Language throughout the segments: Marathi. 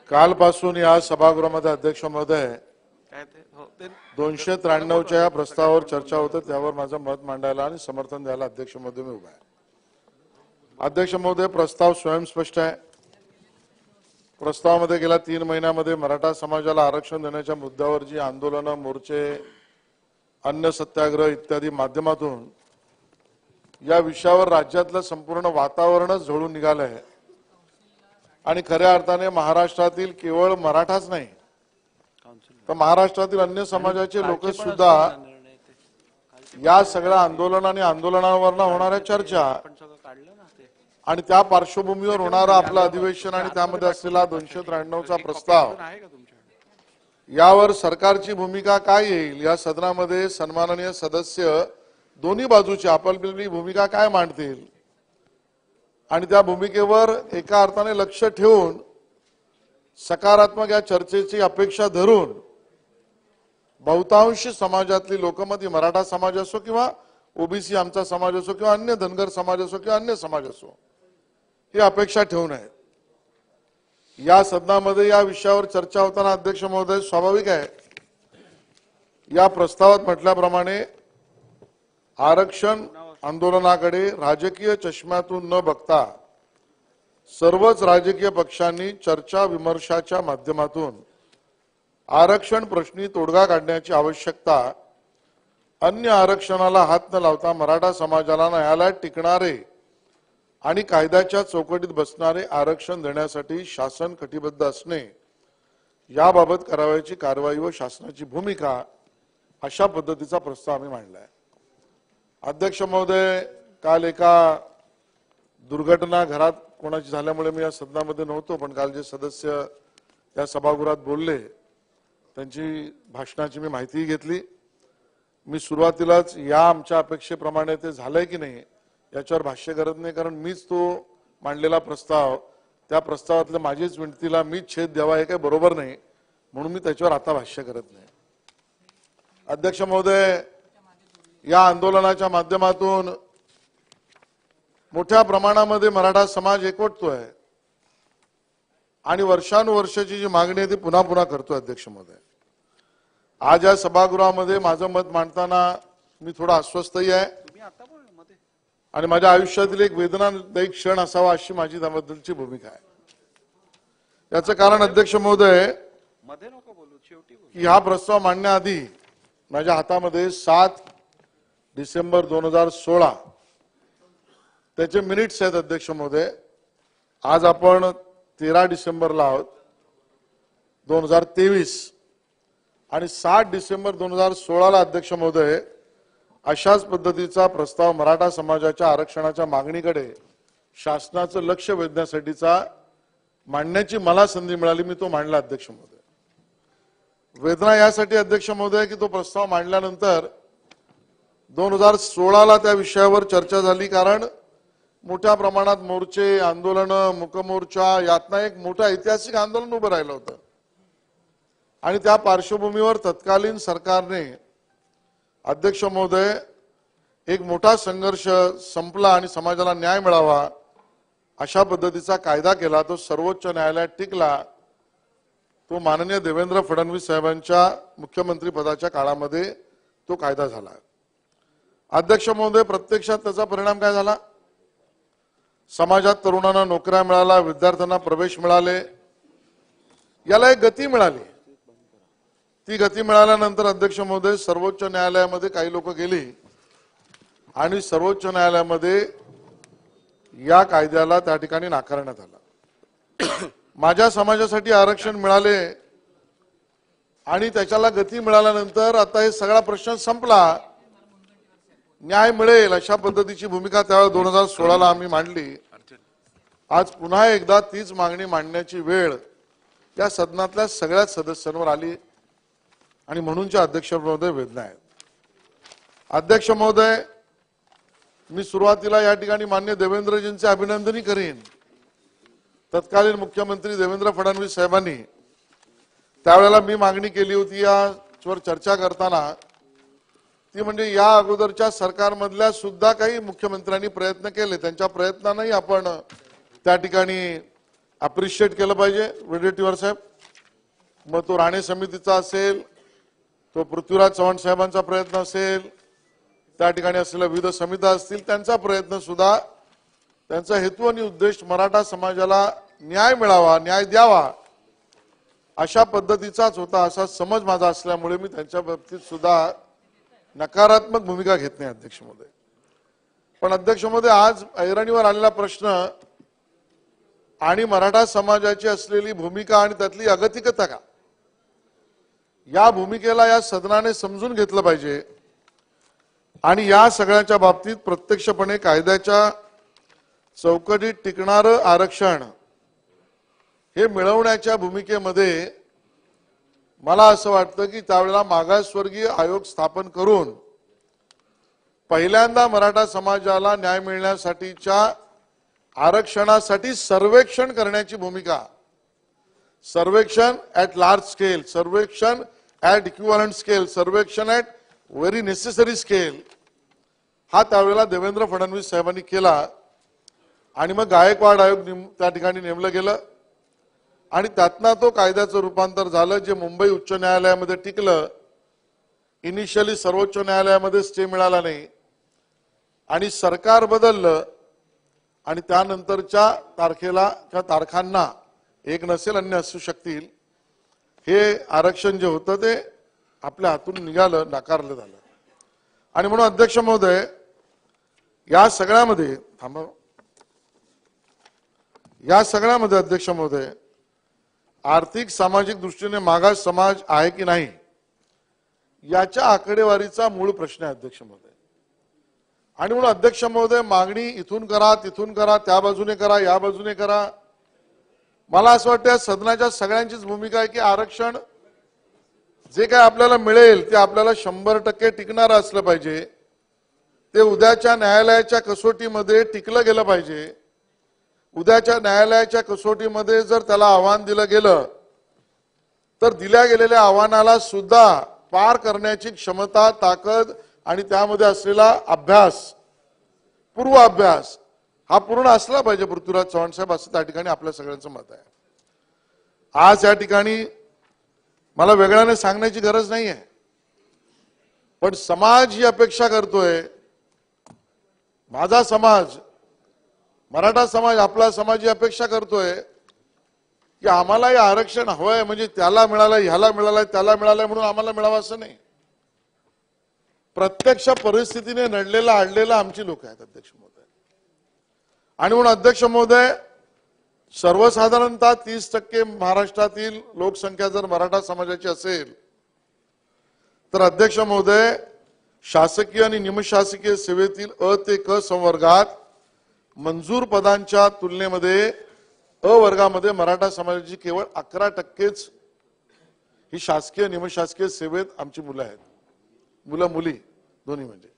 कालपासून या सभागृहामध्ये अध्यक्ष महोदय 293च्या या प्रस्तावावर चर्चा होते, त्यावर माझं मत मांडायला आणि समर्थन द्यायला अध्यक्ष महोदय मी उभा आहे. अध्यक्ष महोदय, प्रस्ताव स्वयंस्पष्ट आहे. प्रस्तावामध्ये गेल्या 3 महिन्यामध्ये मराठा समाजाला आरक्षण देण्याच्या मुद्द्यावर जी आंदोलनं, मोर्चे, अन्न सत्याग्रह इत्यादी माध्यमातून या विषयावर राज्यातलं संपूर्ण वातावरणच झोडून निघालं आहे आणि खऱ्या अर्थाने महाराष्ट्रातील केवळ मराठाच नाही तर महाराष्ट्रातील अन्य समाजाचे लोक सुद्धा या सगळ्या आंदोलन आणि आंदोलनावर होणाऱ्या चर्चा आणि त्या पार्श्वभूमीवर होणारं आपलं अधिवेशन आणि त्यामध्ये असलेला 293चा प्रस्ताव यावर सरकारची भूमिका काय येईल, या सदनामध्ये सन्माननीय सदस्य दोन्ही बाजूची आपापली भूमिका काय मांडतील आणि त्या भूमिकेवर एका अर्थाने लक्ष ठेवून सकारात्मक या चर्चेची अपेक्षा धरून बहुतांश समाजातली लोक, मग ती मराठा समाज असो किंवा ओबीसी आमचा समाज असो किंवा अन्य धनगर समाज असो किंवा अन्य समाज असो, ही अपेक्षा ठेवून आहे. या सदनामध्ये या विषयावर चर्चा होताना अध्यक्ष महोदय, स्वाभाविक आहे या प्रस्तावात म्हटल्याप्रमाणे आरक्षण आंदोलनाकडे राजकीय चष्म्यातून न बघता सर्वच राजकीय पक्षांनी चर्चा विमर्शाच्या माध्यमातून आरक्षण प्रश्नी तोडगा काढण्याची आवश्यकता, अन्य आरक्षणाला हात न लावता मराठा समाजाला न्यायालयात टिकणारे आणि कायद्याच्या चौकटीत बसणारे आरक्षण देण्यासाठी शासन कटिबद्ध असणे, याबाबत करावयाची कारवाई व शासनाची भूमिका, अशा पद्धतीचा प्रस्ताव आम्ही मांडला आहे. अध्यक्ष महोदय, काल एका दुर्घटना घरात कोणाची झाल्यामुळे मी या सदनामध्ये नव्हतो, पण काल जे सदस्य या सभागृहात बोलले त्यांची भाषणाची मी माहिती घेतली. मी सुरुवातीलाच या आमच्या अपेक्षेप्रमाणे ते झालंय की नाही याच्यावर भाष्य करत नाही, कारण मीच तो मांडलेला प्रस्ताव, त्या प्रस्तावातल्या माझीच विनंतीला मीच छेद द्यावा हे काही बरोबर नाही, म्हणून मी त्याच्यावर आता भाष्य करत नाही. अध्यक्ष महोदय, या आंदोलनाच्या माध्यमातून मोठ्या प्रमाणामध्ये मराठा समाज एकवटतोय आणि वर्षानुवर्षाची जी मागणी आहे ती पुन्हा पुन्हा करतोय. अध्यक्ष महोदय, आज या सभागृहामध्ये माझं मत मांडताना मी थोडा अस्वस्थही आहे आणि माझ्या आयुष्यातील एक वेदनादायी क्षण असावा अशी माझी त्याबद्दलची भूमिका आहे. याचं कारण अध्यक्ष महोदय की हा प्रस्ताव मांडण्याआधी माझ्या हातामध्ये 7 डिसेंबर 2016 त्याचे मिनिट्स आहेत. अध्यक्ष महोदय, आज आपण 13 डिसेंबरला आहोत 2023 आणि 7 डिसेंबर 2016ला अध्यक्ष महोदय अशाच पद्धतीचा प्रस्ताव मराठा समाजाच्या आरक्षणाच्या मागणीकडे शासनाचं लक्ष वेधण्यासाठीचा मांडण्याची मला संधी मिळाली, मी तो मांडला. अध्यक्ष महोदय, वेदना यासाठी अध्यक्ष महोदय की तो प्रस्ताव मांडल्यानंतर 2016ला त्या विषयावर चर्चा झाली, कारण मोठ्या प्रमाणात मोर्चे, आंदोलन, मुकमोर्चा यातनं एक मोठं ऐतिहासिक आंदोलन उभं राहिलं होतं आणि त्या पार्श्वभूमीवर तत्कालीन सरकारने अध्यक्ष महोदय एक मोठा संघर्ष संपला आणि समाजाला न्याय मिळावा अशा पद्धतीचा कायदा केला. तो सर्वोच्च न्यायालयात टिकला. तो माननीय देवेंद्र फडणवीस साहेबांच्या मुख्यमंत्री पदाच्या काळामध्ये तो कायदा झाला. अध्यक्ष महोदय, प्रत्यक्षात त्याचा परिणाम काय झाला? समाजात तरुणांना नोकऱ्या मिळाल्या, विद्यार्थ्यांना प्रवेश मिळाले, याला एक गती मिळाली. ती गती मिळाल्यानंतर अध्यक्ष महोदय सर्वोच्च न्यायालयामध्ये काही लोक गेली आणि सर्वोच्च न्यायालयामध्ये या कायद्याला त्या ठिकाणी नाकारण्यात आला. माझ्या समाजासाठी आरक्षण मिळाले आणि त्याच्याला गती मिळाल्यानंतर आता हे सगळा प्रश्न संपला, न्याय मिळेल अशा पद्धतीची भूमिका त्यावेळेस 2016ला आम्ही मांडली. आज पुन्हा एकदा तीच मागणी मांडण्याची वेळ या सदनातल्या सगळ्याच सदस्यांवर आली आणि म्हणूनच्या अध्यक्ष महोदय वेदना आहेत. अध्यक्ष महोदय, मी सुरुवातीला या ठिकाणी मान्य देवेंद्रजींचे अभिनंदनही करीन. तत्कालीन मुख्यमंत्री देवेंद्र फडणवीस साहेबांनी त्यावेळेला मी मागणी केली होती यावर चर्चा करताना, ती म्हणजे या अगोदरच्या सरकारमधल्या सुद्धा काही मुख्यमंत्र्यांनी प्रयत्न केले, त्यांच्या प्रयत्नांनाही आपण त्या ठिकाणी अप्रिशिएट केलं पाहिजे वडेट्टीवार साहेब. मग तो राणे समितीचा असेल, तो पृथ्वीराज चव्हाण साहेबांचा प्रयत्न असेल, त्या ठिकाणी असलेल्या विविध समित्या असतील त्यांचा प्रयत्न सुद्धा, त्यांचा हेतू आणि उद्देश मराठा समाजाला न्याय मिळावा, न्याय द्यावा अशा पद्धतीचाच होता, असा समज माझा असल्यामुळे मी त्यांच्या बाबतीत सुद्धा नकारात्मक भूमिका घेत नाही अध्यक्ष महोदय. पण अध्यक्ष महोदय, आज ऐरणीवर आलेला प्रश्न आणि मराठा समाजाची असलेली भूमिका आणि त्यातली अगतिकता का, या भूमिकेला या सदनाने समजून घेतलं पाहिजे आणि या सगळ्याच्या बाबतीत प्रत्यक्षपणे कायद्याच्या चौकटीत टिकणारं आरक्षण हे मिळवण्याच्या भूमिकेमध्ये मला असं वाटतं की त्यावेळेला मागासवर्गीय आयोग स्थापन करून पहिल्यांदा मराठा समाजाला न्याय मिळण्यासाठीच्या आरक्षणासाठी सर्वेक्षण करण्याची भूमिका, सर्वेक्षण ॲट लार्ज स्केल, सर्वेक्षण ॲट इक्विव्हलंट स्केल, सर्वेक्षण ॲट व्हेरी नेसेसरी स्केल, हा त्यावेळेला देवेंद्र फडणवीस साहेबांनी केला आणि मग गायकवाड आयोग त्या ठिकाणी नेमलं गेलं आणि त्यातनं तो कायद्याचं रूपांतर झालं, जे मुंबई उच्च न्यायालयामध्ये टिकलं. इनिशियली सर्वोच्च न्यायालयामध्ये स्टे मिळाला नाही आणि सरकार बदललं आणि त्यानंतरच्या तारखेला किंवा तारखांना, एक नसेल अन्य असू शकतील, हे आरक्षण जे होतं ते आपल्या हातून निघालं, नाकारलं झालं. आणि म्हणून अध्यक्ष महोदय, या सगळ्यामध्ये अध्यक्ष महोदय, आर्थिक सामाजिक दृष्टीने मागास समाज आहे की नाही याच्या आकडेवारीचा मूळ प्रश्न आहे अध्यक्ष महोदय. आणि म्हणून अध्यक्ष महोदय, मागणी इथून करा, तिथून करा, त्या बाजूने करा, या बाजूने करा, मला असं वाटतं या सदनाच्या सगळ्यांचीच भूमिका आहे की आरक्षण जे काय आपल्याला मिळेल ते आपल्याला 100% टिकणारं असलं पाहिजे. ते उद्याच्या न्यायालयाच्या कसोटीमध्ये टिकलं गेलं पाहिजे. उद्याच्या न्यायालयाच्या कसोटीमध्ये जर त्याला आव्हान दिलं गेलं तर दिल्या गेलेल्या आव्हानाला सुद्धा पार करण्याची क्षमता, ताकद आणि त्यामध्ये असलेला अभ्यास, पूर्व अभ्यास हा पूर्ण असला पाहिजे पृथ्वीराज चव्हाण साहेब, असं त्या ठिकाणी आपल्या सगळ्यांचं मत आहे. आज या ठिकाणी मला वेगळ्याने सांगण्याची गरज नाही आहे, पण समाज ही अपेक्षा करतोय, माझा समाज, मराठा समाज, आपला समाज ही अपेक्षा करतोय की आम्हाला हे आरक्षण हवंय, म्हणजे त्याला मिळालंय, ह्याला मिळालंय, त्याला मिळालंय म्हणून आम्हाला मिळावं असं नाही. प्रत्यक्ष परिस्थितीने नडलेला अडलेला आमची लोक आहेत अध्यक्ष महोदय. आणि म्हणून अध्यक्ष महोदय, सर्वसाधारणतः 30% महाराष्ट्रातील लोकसंख्या जर मराठा समाजाची असेल तर अध्यक्ष महोदय, शासकीय आणि निमशासकीय सेवेतील अ ते क संवर्गात मंजूर पदांच्या तुलनेमध्ये अ वर्गामध्ये मराठा समाजाची केवळ 11%च ही शासकीय निमशासकीय सेवेत आमची मुलं आहेत, मुलं मुली दोन्ही. म्हणजे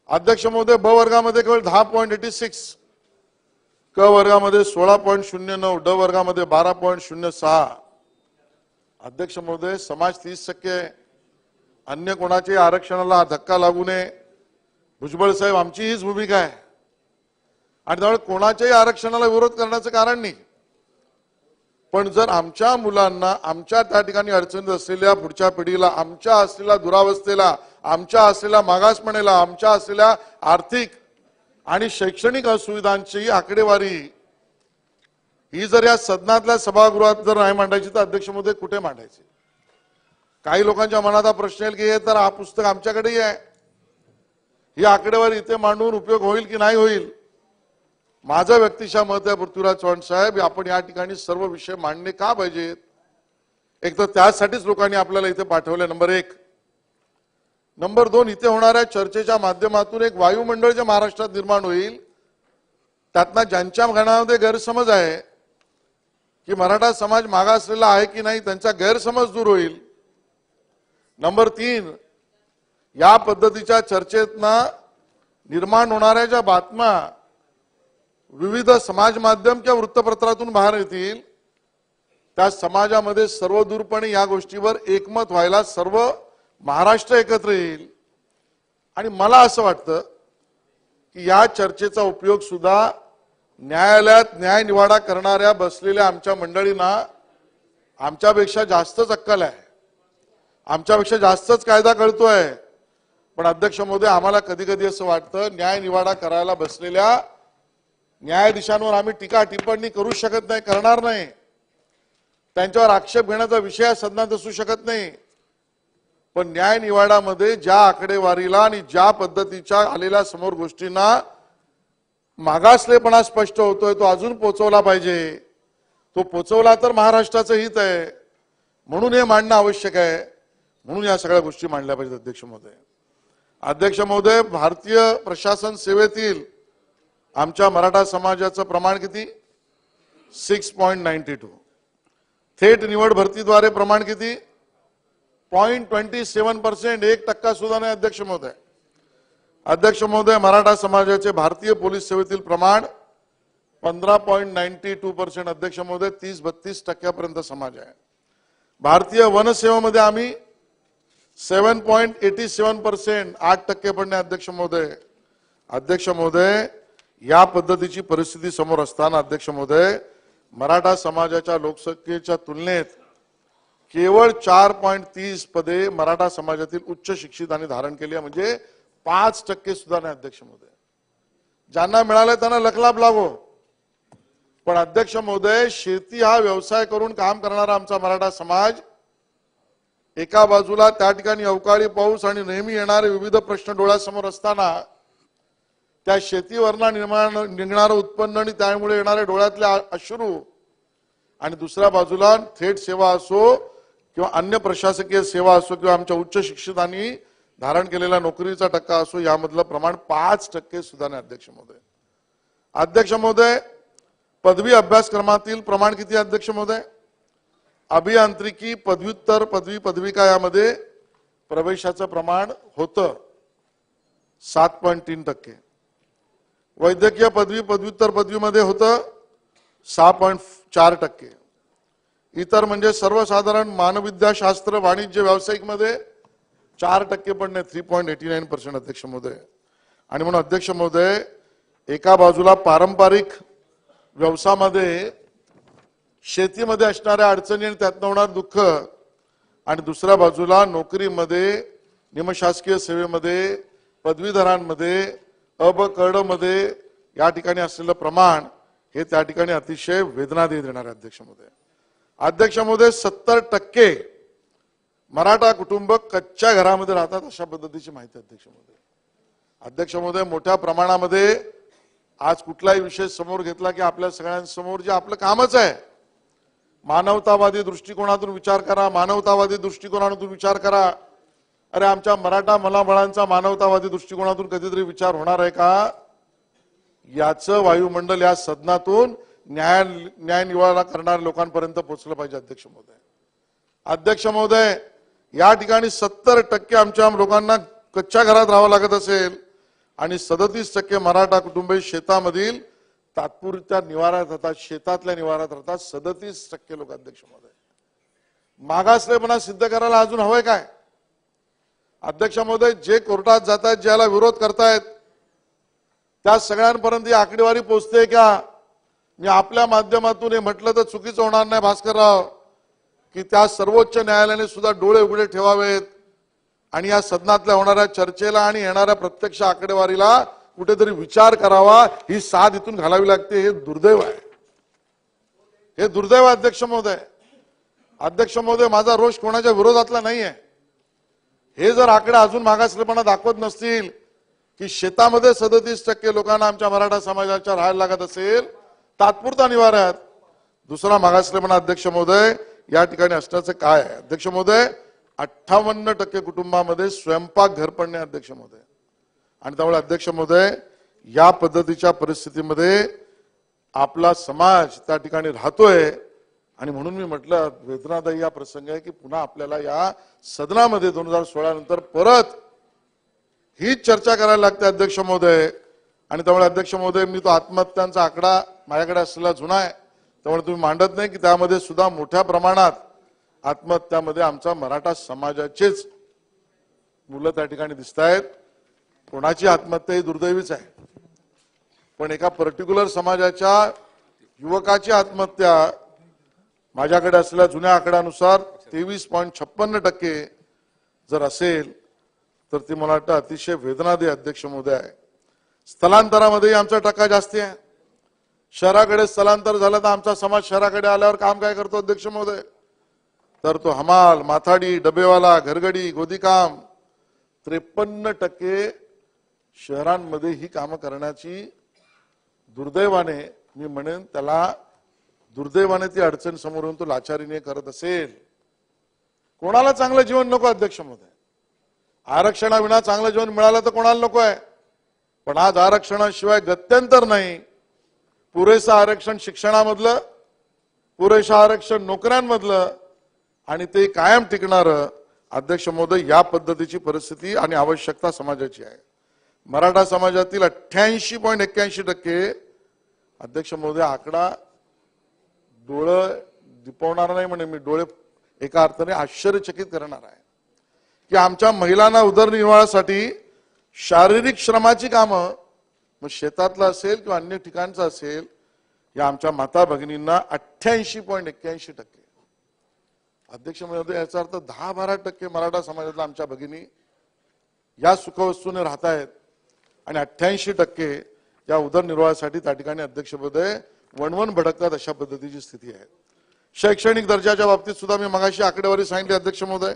अध्यक्ष महोदय, ब वर्गामध्ये केवळ 10.86, क वर्गामध्ये 16.09, ड वर्गामध्ये 12.06. अध्यक्ष महोदय, समाज 30%, अन्य कोणाचे आरक्षणाला धक्का लागू नये. भुजबळ साहेब, आमची हीच भूमिका आहे आणि त्यामुळे कोणाच्याही आरक्षणाला विरोध करण्याचं कारण नाही. पण जर आमच्या मुलांना, आमच्या त्या ठिकाणी अडचणीत असलेल्या पुढच्या पिढीला, आमच्या असलेल्या दुरावस्थेला, आमच्या असलेल्या मागासपणाला, आमच्या असलेल्या आर्थिक आणि शैक्षणिक असुविधांची आकडेवारी ही जर या सदनातल्या सभागृहात जर नाही मांडायची तर अध्यक्ष महोदय कुठे मांडायची? काही लोकांच्या मनात हा प्रश्न येईल की हे तर हा पुस्तक आमच्याकडेही आहे, ही आकडेवारी इथे मांडून उपयोग होईल की नाही होईल. माझं व्यक्तिशः मत आहे पृथ्वीराज चव्हाण साहेब, आपण या ठिकाणी सर्व विषय मांडणे का पाहिजेत? एक तर त्यासाठीच लोकांनी आपल्याला इथे पाठवलं, नंबर 1. नंबर 2, इथे होणाऱ्या चर्चेच्या माध्यमातून एक वायुमंडळ जे महाराष्ट्रात निर्माण होईल, त्यातनं ज्यांच्या मनामध्ये गैरसमज आहे की मराठा समाज मागासलेला आहे की नाही, त्यांचा गैरसमज दूर होईल. नंबर 3, या पद्धतीच्या चर्चेतनं निर्माण होणाऱ्या ज्या बातम्या विविध समाज माध्यम किंवा वृत्तपत्रातून बाहेर येतील, त्या समाजामध्ये सर्वदूरपणे या गोष्टीवर एकमत व्हायला सर्व महाराष्ट्र एकत्र येईल. आणि मला असं वाटतं की या चर्चेचा उपयोग सुद्धा न्यायालयात न्याय निवाडा करणाऱ्या बसलेल्या आमच्या मंडळींना आमच्यापेक्षा जास्तच अक्कल आहे, आमच्यापेक्षा जास्तच कायदा कळतोय. पण अध्यक्ष महोदय, आम्हाला कधी कधी असं वाटतं न्याय निवाडा करायला बसलेल्या न्यायाधीशांवर आम्ही टीका टिप्पणी करू शकत नाही, करणार नाही. त्यांच्यावर आक्षेप घेण्याचा विषय सदनात असू शकत नाही. पण न्याय निवाडामध्ये ज्या आकडेवारीला आणि ज्या पद्धतीच्या आलेल्या समोर गोष्टींना मागासलेपणा स्पष्ट होतोय तो अजून पोहोचवला पाहिजे. तो पोहोचवला तर महाराष्ट्राचं हित आहे. म्हणून हे मांडणं आवश्यक आहे. म्हणून या सगळ्या गोष्टी मांडल्या पाहिजेत. अध्यक्ष महोदय, अध्यक्ष महोदय, भारतीय प्रशासन सेवेतील आमच्या मराठा समाजाचं प्रमाण किती? 6.92. थेट निवड भरतीद्वारे प्रमाण किती? 0.27%. 1% सुद्धा नाही. अध्यक्ष महोदय, अध्यक्ष महोदय, मराठा समाजाचे भारतीय पोलीस सेवेतील प्रमाण 15.92%. अध्यक्ष महोदय, 30-32% समाज आहे. भारतीय वन सेवेमध्ये आम्ही 7.87%, 8% पण नाही. अध्यक्ष महोदय, अध्यक्ष महोदय, या पद्धतीची परिस्थिती समोर असताना अध्यक्ष महोदय, मराठा समाजाच्या लोकसंख्येच्या तुलनेत केवळ 4.30 पदे मराठा समाजातील उच्च शिक्षितांनी धारण केली आहे. म्हणजे 5% सुद्धा नाही. अध्यक्ष महोदय, ज्यांना मिळाले त्यांना लखलाभ लागो. पण अध्यक्ष महोदय, शेती हा व्यवसाय करून काम करणारा आमचा मराठा समाज एका बाजूला त्या ठिकाणी अवकाळी पाऊस आणि नेहमी येणारे विविध प्रश्न डोळ्यासमोर असताना त्या शेतीवरनं निघणारं उत्पन्न आणि त्यामुळे येणारे डोळ्यातले अश्रू, आणि दुसऱ्या बाजूला थेट सेवा असो किंवा अन्य प्रशासकीय सेवा असो किंवा आमच्या उच्च शिक्षितांनी धारण केलेला नोकरीचा टक्का असो, यामधलं प्रमाण 5% सुद्धा नाही. अध्यक्ष महोदय, अध्यक्ष महोदय, पदवी अभ्यासक्रमातील प्रमाण किती? अध्यक्ष महोदय, अभियांत्रिकी, पदव्युत्तर, पदवी, पदविका यामध्ये प्रवेशाचं प्रमाण होतं 7.3%. वैद्यकीय पदवी, पदव्युत्तर पदवीमध्ये होतं 6.4%. इतर म्हणजे सर्वसाधारण मानवविद्याशास्त्र, वाणिज्य, व्यावसायिक मध्ये 4% पण नाही, 3.89%. अध्यक्ष महोदय, आणि म्हणून अध्यक्ष महोदय, एका बाजूला पारंपरिक व्यवसायामध्ये शेतीमध्ये असणाऱ्या अडचणी आणि त्यातनं होणार दुःख, आणि दुसऱ्या बाजूला नोकरीमध्ये, निमशासकीय सेवेमध्ये, पदवीधरांमध्ये, क मध्ये या ठिकाणी असलेलं प्रमाण हे त्या ठिकाणी अतिशय वेदना देणार आहे. अध्यक्ष महोदय, अध्यक्ष महोदय, 70% मराठा कुटुंब कच्च्या घरामध्ये राहतात अशा पद्धतीची माहिती. अध्यक्ष महोदय, अध्यक्ष महोदय, मोठ्या प्रमाणामध्ये आज कुठलाही विषय समोर घेतला की आपल्या सगळ्यांसमोर जे आपलं कामच आहे, मानवतावादी दृष्टिकोनातून विचार करा, मानवतावादी दृष्टिकोनातून विचार करा. अरे आमच्या मराठा मलाबळांचा मानवतावादी दृष्टिकोनातून कधीतरी विचार होणार आहे का? याचं वायुमंडल या सदनातून न्याय निवाडा करणाऱ्या लोकांपर्यंत पोहोचलं पाहिजे. अध्यक्ष महोदय, अध्यक्ष महोदय, या ठिकाणी 70% आमच्या लोकांना कच्च्या घरात राहावं लागत असेल आणि 37% मराठा कुटुंबे शेतामधील तात्पुरत्या निवारात राहतात, शेतातल्या निवारात राहतात. 37% लोक. अध्यक्ष महोदय, मागासलेपणा सिद्ध करायला अजून हवंय काय? अध्यक्ष महोदय, जे कोर्टात जात आहेत, ज्याला विरोध करतायत, त्या सगळ्यांपर्यंत ही आकडेवारी पोहोचते का? मी आपल्या माध्यमातून हे म्हटलं तर चुकीचं होणार नाही भास्करराव, की त्या सर्वोच्च न्यायालयाने सुद्धा डोळे उघडे ठेवावेत आणि या सदनातल्या होणाऱ्या चर्चेला आणि येणाऱ्या प्रत्यक्ष आकडेवारीला कुठेतरी विचार करावा. ही साथ इथून घालावी लागते. हे दुर्दैव आहे, हे दुर्दैव. अध्यक्ष महोदय, अध्यक्ष महोदय, माझा रोष कोणाच्या विरोधातला नाही आहे. हे जर आकडे अजून मागासलेपणा दाखवत नसतील की शेतामध्ये 37% लोकांना आमच्या मराठा समाजाच्या राहायला लागत असेल तात्पुरता निवाऱ्यात, दुसरा मागासलेपणा अध्यक्ष महोदय या ठिकाणी असण्याचं काय आहे? अध्यक्ष महोदय, 58% कुटुंबामध्ये स्वयंपाक घर पण नाही. अध्यक्ष महोदय, आणि त्यामुळे अध्यक्ष महोदय, या पद्धतीच्या परिस्थितीमध्ये आपला समाज त्या ठिकाणी राहतोय. आणि म्हणून मी म्हटलं वेदनादायी हा प्रसंग आहे की पुन्हा आपल्याला या सदनामध्ये 2016 नंतर परत हीच चर्चा करायला लागते. अध्यक्ष महोदय, आणि त्यामुळे अध्यक्ष महोदय, मी तो आत्महत्यांचा आकडा माझ्याकडे असलेला जुना आहे, त्यामुळे तुम्ही मांडत नाही की त्यामध्ये सुद्धा मोठ्या प्रमाणात आत्महत्यामध्ये आमचा मराठा समाजाचेच मुलं त्या ठिकाणी दिसत आहेत. कोणाची आत्महत्या ही दुर्दैवीच आहे, पण एका पर्टिक्युलर समाजाच्या युवकाची आत्महत्या माझ्याकडे असलेल्या जुन्या आकड्यानुसार 23.56% जर असेल तर ती मला वाटतं अतिशय वेदनादायी अध्यक्ष महोदय आहे. स्थलांतरामध्ये आमचा टक्का जास्ती आहे. शहराकडे स्थलांतर झालं तर आमचा समाज शहराकडे आल्यावर काम काय करतो अध्यक्ष महोदय, तर तो हमाल, माथाडी, डबेवाला, घरगडी, गोदीकाम 53% शहरांमध्ये ही कामं करण्याची दुर्दैवाने, मी म्हणेन त्याला दुर्दैवाने ती अडचण समोर येऊन तो लाचारीने करत असेल. कोणाला चांगलं जीवन नको अध्यक्ष महोदय, आरक्षणाविना चांगलं जीवन मिळालं तर कोणाला नको आहे, पण आज आरक्षणाशिवाय गत्यंतर नाही. पुरेसं आरक्षण शिक्षणामधलं, पुरेसं आरक्षण नोकऱ्यांमधलं आणि ते कायम टिकणारं अध्यक्ष महोदय, या पद्धतीची परिस्थिती आणि आवश्यकता समाजाची आहे. मराठा समाजातील 88.81% अध्यक्ष महोदय, आकडा डोळं दिपवणार नाही म्हणे मी, डोळे एका अर्थाने आश्चर्यचकित करणार आहे की आमच्या महिलांना उदरनिर्वाहासाठी शारीरिक श्रमाची कामं, मग शेतातलं असेल किंवा अन्य ठिकाणचं असेल, या आमच्या माता भगिनींना 88.81%. अध्यक्ष महोदय, याचा अर्थ 10-12% मराठा समाजातल्या आमच्या भगिनी या सुखवस्तूने राहत आहेत आणि 88% या उदरनिर्वाहासाठी त्या ठिकाणी अध्यक्ष महोदय वणवण भडकतात, अशा पद्धतीची स्थिती आहे. शैक्षणिक दर्जाच्या बाबतीत सुद्धा मी मगाशी आकडेवारी सांगितली अध्यक्ष महोदय,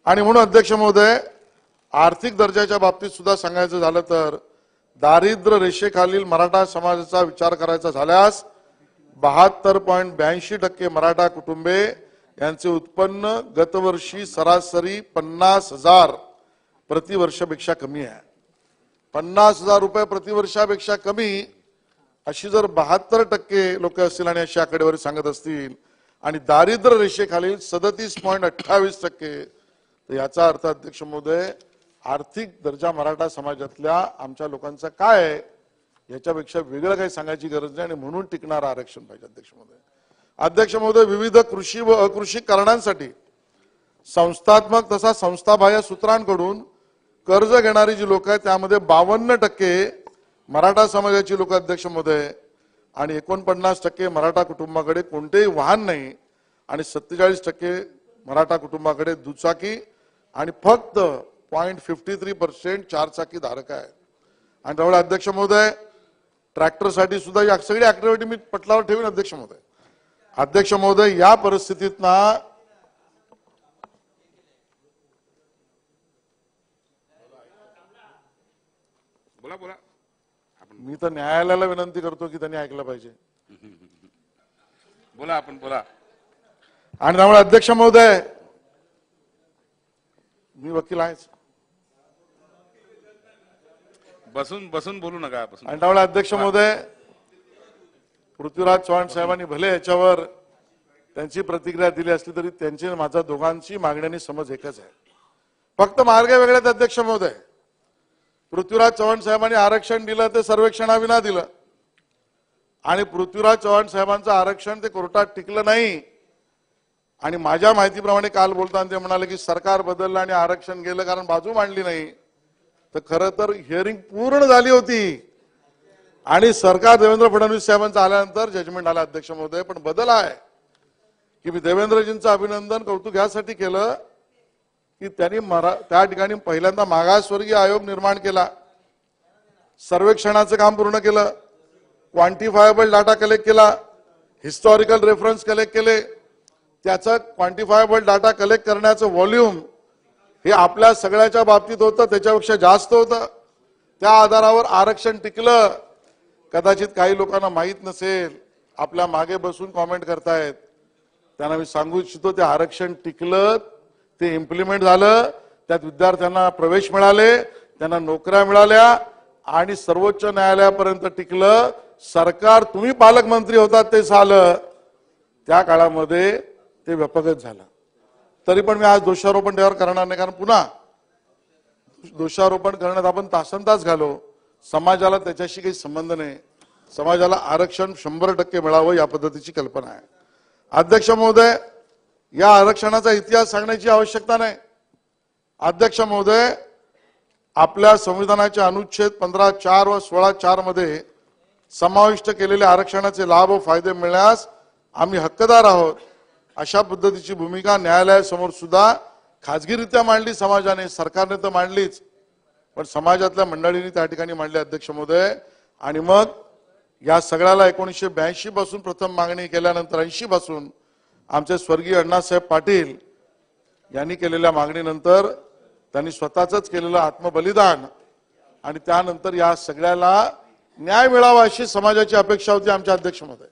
आणि म्हणून अध्यक्ष महोदय आर्थिक दर्जाच्या बाबतीत सुद्धा सांगायचं झालं तर दारिद्र्य रेषेखालील मराठा समाजाचा विचार करायचा झाल्यास 72.82% मराठा कुटुंबे यांचे उत्पन्न गतवर्षी सरासरी 50,000 प्रतिवर्षापेक्षा कमी आहे. 50,000 रुपये प्रतिवर्षापेक्षा कमी अशी जर 72% लोक असतील आणि अशी आकडेवारी सांगत असतील आणि दारिद्र्य रेषेखालील 37.28%, तर याचा अर्थ अध्यक्ष महोदय आर्थिक दर्जा मराठा समाजातल्या आमच्या लोकांचा काय आहे याच्यापेक्षा वेगळं काही सांगायची गरज नाही, आणि म्हणून टिकणारं आरक्षण पाहिजे अध्यक्ष महोदय. अध्यक्ष महोदय, विविध कृषी व अकृषी कारणांसाठी संस्थात्मक तसा संस्थाबाह्य सूत्रांकडून कर्ज घेणारी जी लोक आहेत त्यामध्ये 52% मराठा समाजाची लोक अध्यक्ष महोदय, आणि 49% मराठा कुटुंबाकडे कोणतेही वाहन नाही, आणि 47% मराठा कुटुंबाकडे दुचाकी आणि फक्त 0.53% चारचाकी धारक आहेत. आणि त्यामुळे अध्यक्ष महोदय ट्रॅक्टरसाठी सुद्धा या सगळी ऍक्टिव्हिटी मी पटलावर ठेवीन अध्यक्ष महोदय. अध्यक्ष महोदय, या परिस्थितीत ना बोला मी तर न्यायालयाला विनंती करतो की त्यांनी ऐकलं पाहिजे. बोला आपण बोला. आणि त्यामुळे अध्यक्ष महोदय, मी वकील आहेच, बसून बसून बोलू नका. आणि त्यामुळे अध्यक्ष महोदय पृथ्वीराज चव्हाण साहेबांनी भले याच्यावर त्यांची प्रतिक्रिया दिली असली तरी त्यांची माझा दोघांची मागणी आणि समज एकच आहे, फक्त मार्ग वेगळे आहेत अध्यक्ष महोदय. पृथ्वीराज चव्हाण साहेबांनी आरक्षण दिलं ते सर्वेक्षणाविना दिलं, आणि पृथ्वीराज चव्हाण साहेबांचं आरक्षण ते कोर्टात टिकलं नाही. आणि माझ्या माहितीप्रमाणे काल बोलताना ते म्हणाले की सरकार बदललं आणि आरक्षण गेलं कारण बाजू मांडली नाही. तर खरं तर हिअरिंग पूर्ण झाली होती आणि सरकार देवेंद्र फडणवीस साहेबांचं आल्यानंतर जजमेंट आलं अध्यक्ष महोदय. पण बदल आहे की मी देवेंद्रजींचं अभिनंदन कौतुक यासाठी केलं की त्यांनी त्या ठिकाणी पहिल्यांदा मागासवर्गीय आयोग निर्माण केला, सर्वेक्षणाचं काम पूर्ण केलं, क्वांटिफायबल डाटा कलेक्ट केला, हिस्टॉरिकल रेफरन्स कलेक्ट केले. त्याचं क्वांटिफायबल डाटा कलेक्ट करण्याचं व्हॉल्यूम हे आपल्या सगळ्याच्या बाबतीत होतं, त्याच्यापेक्षा जास्त होतं. त्या आधारावर आरक्षण टिकलं. कदाचित काही लोकांना माहीत नसेल, आपल्या मागे बसून कॉमेंट करतायत, त्यांना मी सांगू इच्छितो ते आरक्षण टिकलं, ते इम्प्लिमेंट झालं, त्यात विद्यार्थ्यांना प्रवेश मिळाले, त्यांना नोकऱ्या मिळाल्या आणि सर्वोच्च न्यायालयापर्यंत टिकलं. सरकार तुम्ही पालकमंत्री होतात ते झालं, त्या काळामध्ये ते व्यापकच झालं. तरी पण मी आज दोषारोपण त्यावर करणार नाही, कारण पुन्हा दोषारोपण करण्यात आपण तासनतास घालो. समाजाला त्याच्याशी काही संबंध नाही. समाजाला आरक्षण 100% मिळावं या पद्धतीची कल्पना आहे. अध्यक्ष महोदय, या आरक्षणाचा इतिहास सांगण्याची आवश्यकता नाही. अध्यक्ष महोदय, आपल्या संविधानाच्या अनुच्छेद 15(4) व 16(4) मध्ये समाविष्ट केलेल्या आरक्षणाचे लाभ व फायदे मिळण्यास आम्ही हक्कदार आहोत अशा पद्धतीची भूमिका न्यायालयासमोर सुद्धा खाजगीरित्या मांडली समाजाने, सरकारने तर मांडलीच, पण समाजातल्या मंडळींनी त्या ठिकाणी मांडले अध्यक्ष महोदय. आणि मग या सगळ्याला 1982 पासून प्रथम मागणी केल्यानंतर 80 पासून आमचे स्वर्गीय अण्णासाहेब पाटील यांनी केलेल्या मागणीनंतर त्यांनी स्वतःच केलेलं आत्मबलिदान आणि त्यानंतर या सगळ्याला न्याय मिळावा अशी समाजाची अपेक्षा होती आमच्या अध्यक्ष महोदय.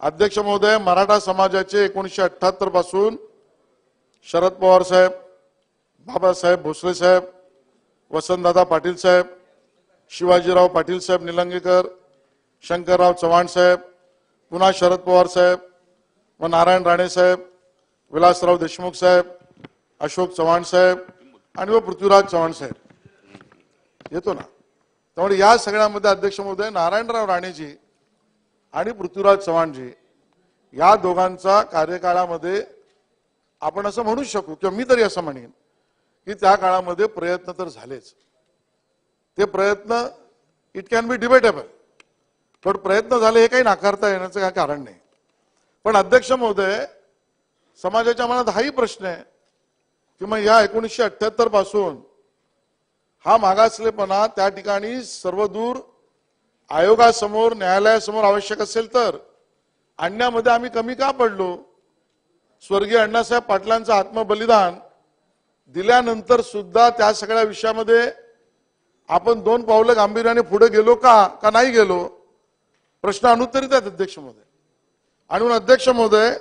अध्यक्ष महोदय, मराठा समाजाचे 1978 पासून शरद पवार साहेब, बाबासाहेब भोसले साहेब, वसंतदादा पाटील साहेब, शिवाजीराव पाटील साहेब निलंगेकर, शंकरराव चव्हाण साहेब, पुन्हा शरद पवार साहेब व नारायण राणे साहेब, विलासराव देशमुख साहेब, अशोक चव्हाण साहेब आणि व पृथ्वीराज चव्हाण साहेब येतो ना. त्यामुळे या सगळ्यामध्ये अध्यक्ष महोदय नारायणराव राणेजी आणि पृथ्वीराज चव्हाणजी या दोघांचा कार्यकाळामध्ये आपण असं म्हणू शकू किंवा मी तरी असं म्हणेन की त्या काळामध्ये प्रयत्न तर झालेच. ते प्रयत्न इट कॅन बी डिबेटेबल, पण प्रयत्न झाले हे काही नाकारता येण्याचं काही कारण नाही. पण अध्यक्ष महोदय, समाजाच्या मनात हाही प्रश्न आहे की मग या 1978 पासून हा मागासलेपणा त्या ठिकाणी सर्वदूर आयोगासमोर, न्यायालयासमोर आवश्यक असेल तर आणण्यामध्ये आम्ही कमी का पडलो? स्वर्गीय अण्णासाहेब पाटलांचं आत्मबलिदान दिल्यानंतर सुद्धा त्या सगळ्या विषयामध्ये आपण 2 पावलं गांभीर्याने पुढे गेलो का नाही गेलो? प्रश्न अनुत्तरित आहेत अध्यक्ष महोदय. आणि म्हणून अध्यक्ष महोदय,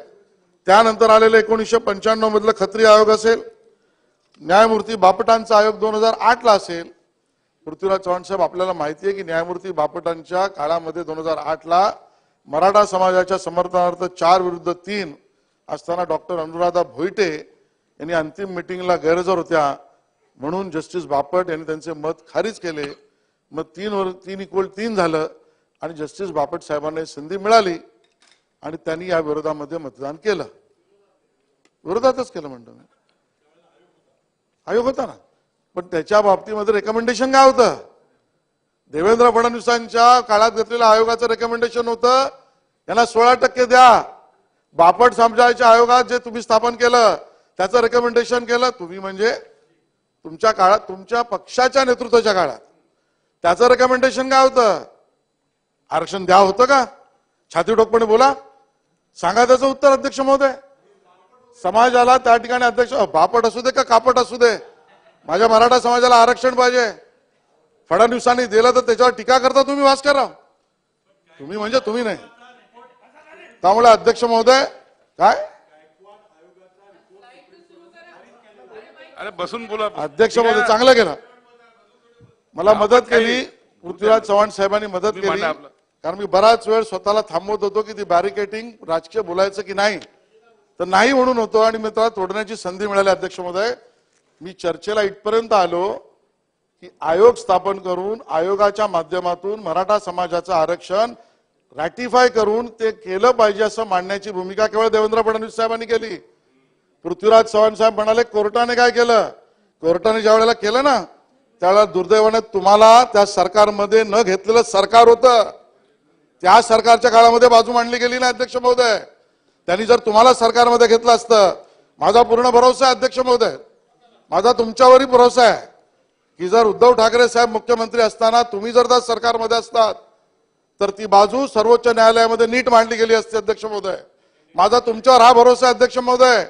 त्यानंतर आलेलं 1995 मधलं खत्री आयोग असेल, न्यायमूर्ती बापटांचा आयोग 2008 ला असेल. पृथ्वीराज चव्हाण साहेब, आपल्याला माहिती आहे की न्यायमूर्ती बापटांच्या काळामध्ये 2008 ला मराठा समाजाच्या समर्थनार्थ 4-3 असताना डॉक्टर अनुराधा भोईटे यांनी अंतिम मिटिंगला गैरहजर होत्या म्हणून जस्टिस बापट यांनी त्यांचे मत खारिज केले. मग 3 झालं आणि जस्टिस बापट साहेबांना संधी मिळाली आणि त्यांनी या विरोधामध्ये मतदान केलं. विरोधातच केलं म्हणतो मी. आयोग होता ना, पण त्याच्या बाबतीमध्ये रेकमेंडेशन काय होतं? देवेंद्र फडणवीसांच्या काळात घेतलेल्या आयोगाचं रेकमेंडेशन होतं यांना 16% द्या. बापट समाजाच्या आयोगात जे तुम्ही स्थापन केलं त्याचं रेकमेंडेशन केलं तुम्ही, म्हणजे तुमच्या काळात, तुमच्या पक्षाच्या नेतृत्वाच्या काळात त्याचं रेकमेंडेशन काय होतं? आरक्षण द्या होतं का? छाती ठोकपणे बोला, सांगा त्याचं उत्तर अध्यक्ष महोदय. समाजाला त्या ठिकाणी अध्यक्ष, बापट असू दे का कापट असू दे, माझ्या मराठा समाजाला आरक्षण पाहिजे. फडणवीसांनी दिलं तर त्याच्यावर टीका करता तुम्ही भास्करराव? तुम्ही म्हणजे तुम्ही नाही. त्यामुळे अध्यक्ष महोदय, काय अरे बसून बोला. अध्यक्ष महोदय, चांगलं केलं, मला मदत केली. पृथ्वीराज चव्हाण साहेबांनी मदत केली, कारण मी बराच वेळ स्वतःला थांबवत होतो की ती बॅरिकेटिंग राजकीय बोलायचं की नाही, तर नाही म्हणून होतो आणि मी त्याला तोडण्याची संधी मिळाली. अध्यक्ष महोदय, मी चर्चेला इथपर्यंत आलो की आयोग स्थापन करून आयोगाच्या माध्यमातून मराठा समाजाचं आरक्षण रॅटिफाय करून ते केलं पाहिजे असं मांडण्याची भूमिका केवळ देवेंद्र फडणवीस साहेबांनी केली. पृथ्वीराज चव्हाण साहेब म्हणाले कोर्टाने काय केलं? कोर्टाने ज्या वेळेला केलं ना त्यावेळेला दुर्दैवाने तुम्हाला त्या सरकारमध्ये न घेतलेलं सरकार होतं, त्या सरकारच्या काळामध्ये बाजू मांडली गेली ना अध्यक्ष महोदय. त्यांनी जर तुम्हाला सरकारमध्ये घेतलं असतं, माझा पूर्ण भरोसा आहे अध्यक्ष महोदय, माझा तुमच्यावरही भरोसा आहे की जर उद्धव ठाकरे साहेब मुख्यमंत्री असताना तुम्ही जर त्या सरकारमध्ये असतात तर ती बाजू सर्वोच्च न्यायालयामध्ये नीट मांडली गेली असती अध्यक्ष महोदय. माझा तुमच्यावर हा भरोसा आहे अध्यक्ष महोदय.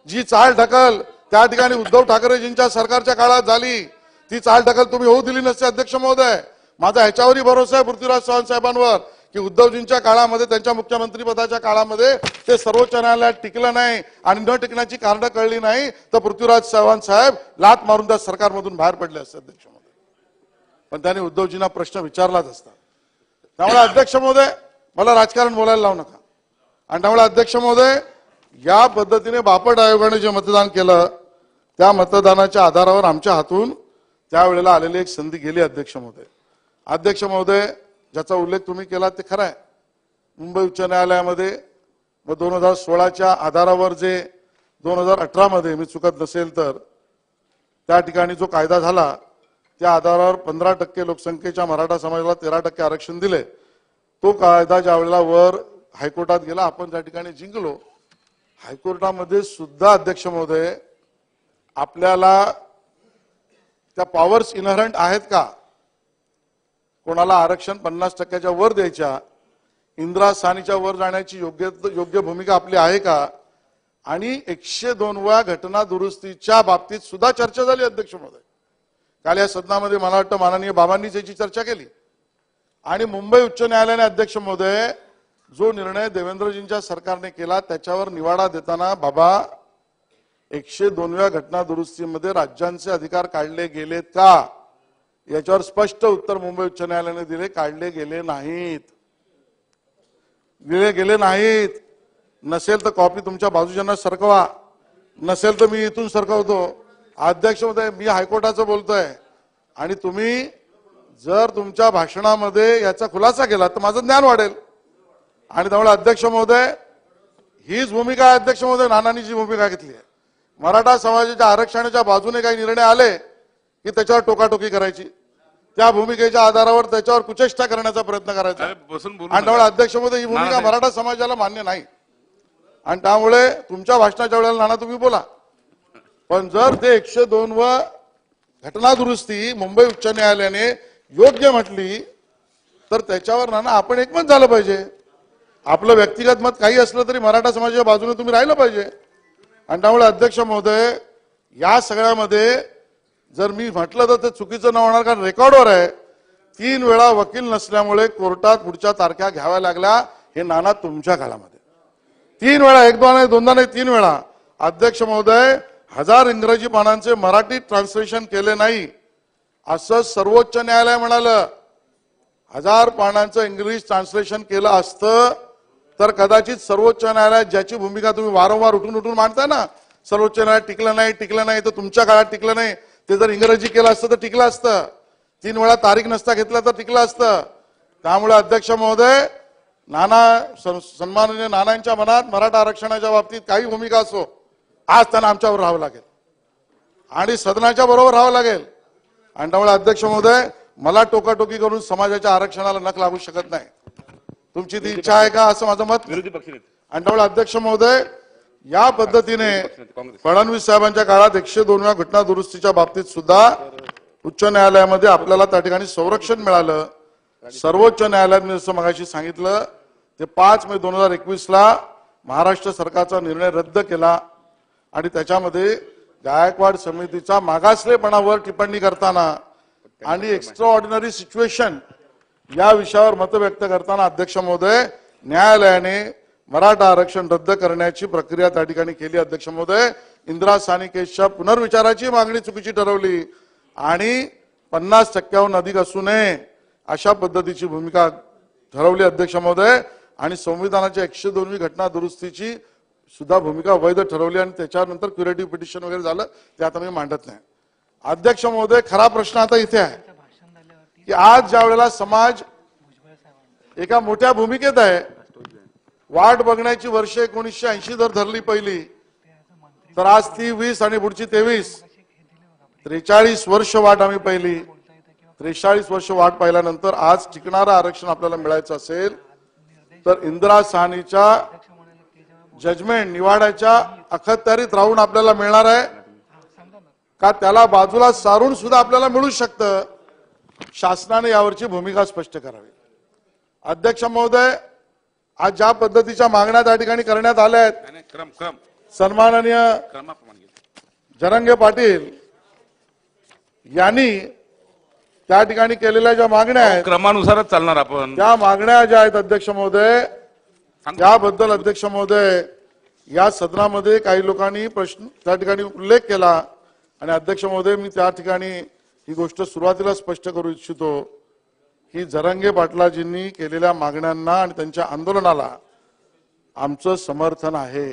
जी चाल ढकल त्या ठिकाणी उद्धव ठाकरेजींच्या सरकारच्या काळात झाली ती चाल ढकल तुम्ही होऊ दिली नसते अध्यक्ष महोदय. माझा ह्याच्यावरही भरोसा आहे पृथ्वीराज चव्हाण साहेबांवर की उद्धवजींच्या काळामध्ये, त्यांच्या मुख्यमंत्री पदाच्या काळामध्ये ते सर्वोच्च न्यायालयात टिकलं नाही आणि न टिकण्याची कारणं कळली नाही तर पृथ्वीराज चव्हाण साहेब लात मारून त्या सरकारमधून बाहेर पडले असते अध्यक्ष महोदय. पण त्यांनी उद्धवजींना प्रश्न विचारलाच असता. त्यामुळे अध्यक्ष महोदय, मला राजकारण बोलायला लावू नका. आणि त्यामुळे अध्यक्ष महोदय, या पद्धतीने बापट आयोगाने जे मतदान केलं त्या मतदानाच्या आधारावर आमच्या हातून त्यावेळेला आलेली एक संधी गेली अध्यक्ष महोदय. अध्यक्ष महोदय, ज्याचा उल्लेख तुम्ही केला ते खरं आहे. मुंबई उच्च न्यायालयामध्ये 2016च्या आधारावर जे 2018 मध्ये मी चुकत नसेल तर त्या ठिकाणी जो कायदा झाला त्या आधारावर 15% लोकसंख्येच्या मराठा समाजाला 13% आरक्षण दिले. तो कायदा ज्या वेळेला वर हायकोर्टात गेला, आपण त्या ठिकाणी जिंकलो. हायकोर्टामध्ये सुद्धा अध्यक्ष महोदय आपल्याला त्या पॉवर्स इनहरंट आहेत का? कोणाला आरक्षण 50% वर द्यायच्या, इंदिरा सानीच्या वर जाण्याची योग्य भूमिका आपली आहे का? आणि 102व्या घटना दुरुस्तीच्या बाबतीत सुद्धा चर्चा झाली अध्यक्ष महोदय. काल या सदनामध्ये मला वाटतं माननीय बाबांनीच याची चर्चा केली. आणि मुंबई उच्च न्यायालयाने अध्यक्ष महोदय जो निर्णय देवेंद्रजींच्या सरकारने केला त्याच्यावर निवाडा देताना बाबा 102व्या घटना दुरुस्तीमध्ये राज्यांचे अधिकार काढले गेलेत का याच्यावर स्पष्ट उत्तर मुंबई उच्च न्यायालयाने दिले, काढले गेले नाहीत. दिले गेले नाहीत. नसेल तर कॉपी तुमच्या बाजूच्यांना सरकवा, नसेल तर मी इथून सरकवतो. अध्यक्ष महोदय मी हायकोर्टाचं बोलतोय आणि तुम्ही जर तुमच्या भाषणामध्ये याचा खुलासा केला तर माझं ज्ञान वाढेल. आणि त्यामुळे अध्यक्ष महोदय हीच भूमिका आहे. अध्यक्ष महोदय नानांनी जी भूमिका घेतली आहे, मराठा समाजाच्या आरक्षणाच्या बाजूने काही निर्णय आले की त्याच्यावर टोकाटोकी करायची, त्या भूमिकेच्या आधारावर त्याच्यावर कुचेष्टा करण्याचा प्रयत्न करायचा. बसून बोलू आणि त्यामुळे अध्यक्ष महोदय ही भूमिका मराठा समाजाला मान्य नाही. आणि त्यामुळे तुमच्या भाषणाच्या वेळेला नाना तुम्ही बोला, पण जर ते 102 व घटना दुरुस्ती मुंबई उच्च न्यायालयाने योग्य म्हटली तर त्याच्यावर नाना आपण एकमत झालं पाहिजे. आपलं व्यक्तिगत मत काही असलं तरी मराठा समाजाच्या बाजूने तुम्ही राहिलं पाहिजे. आणि त्यामुळे अध्यक्ष महोदय या सगळ्यामध्ये जर मी म्हटलं तर ते चुकीचं न होणार, कारण रेकॉर्डवर आहे 3 वेळा वकील नसल्यामुळे कोर्टात पुढच्या तारख्या घ्याव्या लागल्या. हे नाना तुमच्या काळामध्ये 3 वेळा, 1-2 नाही, 2दा नाही, 3 वेळा. अध्यक्ष महोदय 1000 इंग्रजी पानांचे मराठी ट्रान्सलेशन केले नाही असं सर्वोच्च न्यायालय म्हणालं. 1000 पानांचं इंग्लिश ट्रान्सलेशन केलं असतं तर कदाचित सर्वोच्च न्यायालयात ज्याची भूमिका तुम्ही वारंवार उठून मांडताय ना, सर्वोच्च न्यायालयात टिकलं नाही तर तुमच्या काळात टिकलं नाही, ते जर इंग्रजी केलं असतं तर टिकलं असतं. 3 वेळा तारीख नसता घेतला तर टिकलं असतं. त्यामुळे अध्यक्ष महोदय सन्माननीय नानांच्या मनात मराठा आरक्षणाच्या बाबतीत काही भूमिका असो, आज त्यांना आमच्यावर राहावं लागेल आणि सदनाच्या बरोबर राहावं लागेल. आणि त्यामुळे अध्यक्ष महोदय मला टोकाटोकी करून समाजाच्या आरक्षणाला नख लागू शकत नाही. तुमची ती इच्छा आहे का असं माझं मत. विरोधी पक्षनेते आणि त्यामुळे अध्यक्ष महोदय या पद्धतीने फडणवीस साहेबांच्या काळात 102व्या घटना दुरुस्तीच्या बाबतीत सुद्धा उच्च न्यायालयामध्ये आपल्याला त्या ठिकाणी संरक्षण मिळालं. सर्वोच्च न्यायालयात मी जसं मगाशी सांगितलं ते 5 मे 2021ला महाराष्ट्र सरकारचा निर्णय रद्द केला. आणि त्याच्यामध्ये गायकवाड समितीचा मागासलेपणावर टिप्पणी करताना आणि एक्स्ट्रा ऑर्डिनरी सिच्युएशन या विषयावर मत व्यक्त करताना अध्यक्ष महोदय न्यायालयाने मराठा आरक्षण रद्द करण्याची प्रक्रिया त्या ठिकाणी केली. अध्यक्ष महोदय इंदिरा सानी केसच्या पुनर्विचाराची मागणी चुकीची ठरवली आणि 50%हून अधिक असू नये अशा पद्धतीची भूमिका ठरवली अध्यक्ष महोदय. आणि संविधानाच्या 102वी घटना दुरुस्तीची सुद्धा भूमिका वैध ठरवली आणि त्याच्यानंतर क्युरेटिव्ह पिटिशन वगैरे झालं, ते आता मी मांडत नाही. अध्यक्ष महोदय खरा प्रश्न आता इथे आहे की आज ज्या वेळेला समाज एका मोठ्या भूमिकेत आहे, वाट बघण्याची वर्ष 1980 जर धरली पहिली तर आज ती 20 आणि पुढची 23, 43 वर्ष वाट आम्ही पहिली. 43 वर्ष वाट पाहिल्यानंतर आज टिकणारं आरक्षण आपल्याला मिळायचं असेल तर इंदिरा साहनीच्या जजमेंट निवाड्याच्या अखत्यारीत राहून आपल्याला मिळणार आहे का त्याला बाजूला सारून सुद्धा आपल्याला मिळू शकतं. शासनाने यावरची भूमिका स्पष्ट करावी. अध्यक्ष महोदय आज ज्या पद्धतीच्या मागण्या त्या ठिकाणी करण्यात आल्या आहेत, सन्माननीय जरंगे पाटील यांनी त्या ठिकाणी केलेल्या ज्या मागण्या आहेत क्रमानुसारच चालणार आपण. त्या मागण्या ज्या आहेत अध्यक्ष महोदय त्याबद्दल अध्यक्ष महोदय या सदनामध्ये काही लोकांनी प्रश्न त्या ठिकाणी उल्लेख केला. आणि अध्यक्ष महोदय मी त्या ठिकाणी ही गोष्ट सुरुवातीला स्पष्ट करू इच्छितो की जरंगे पाटलाजींनी केलेल्या मागण्यांना आणि त्यांच्या आंदोलनाला आमचं समर्थन आहे.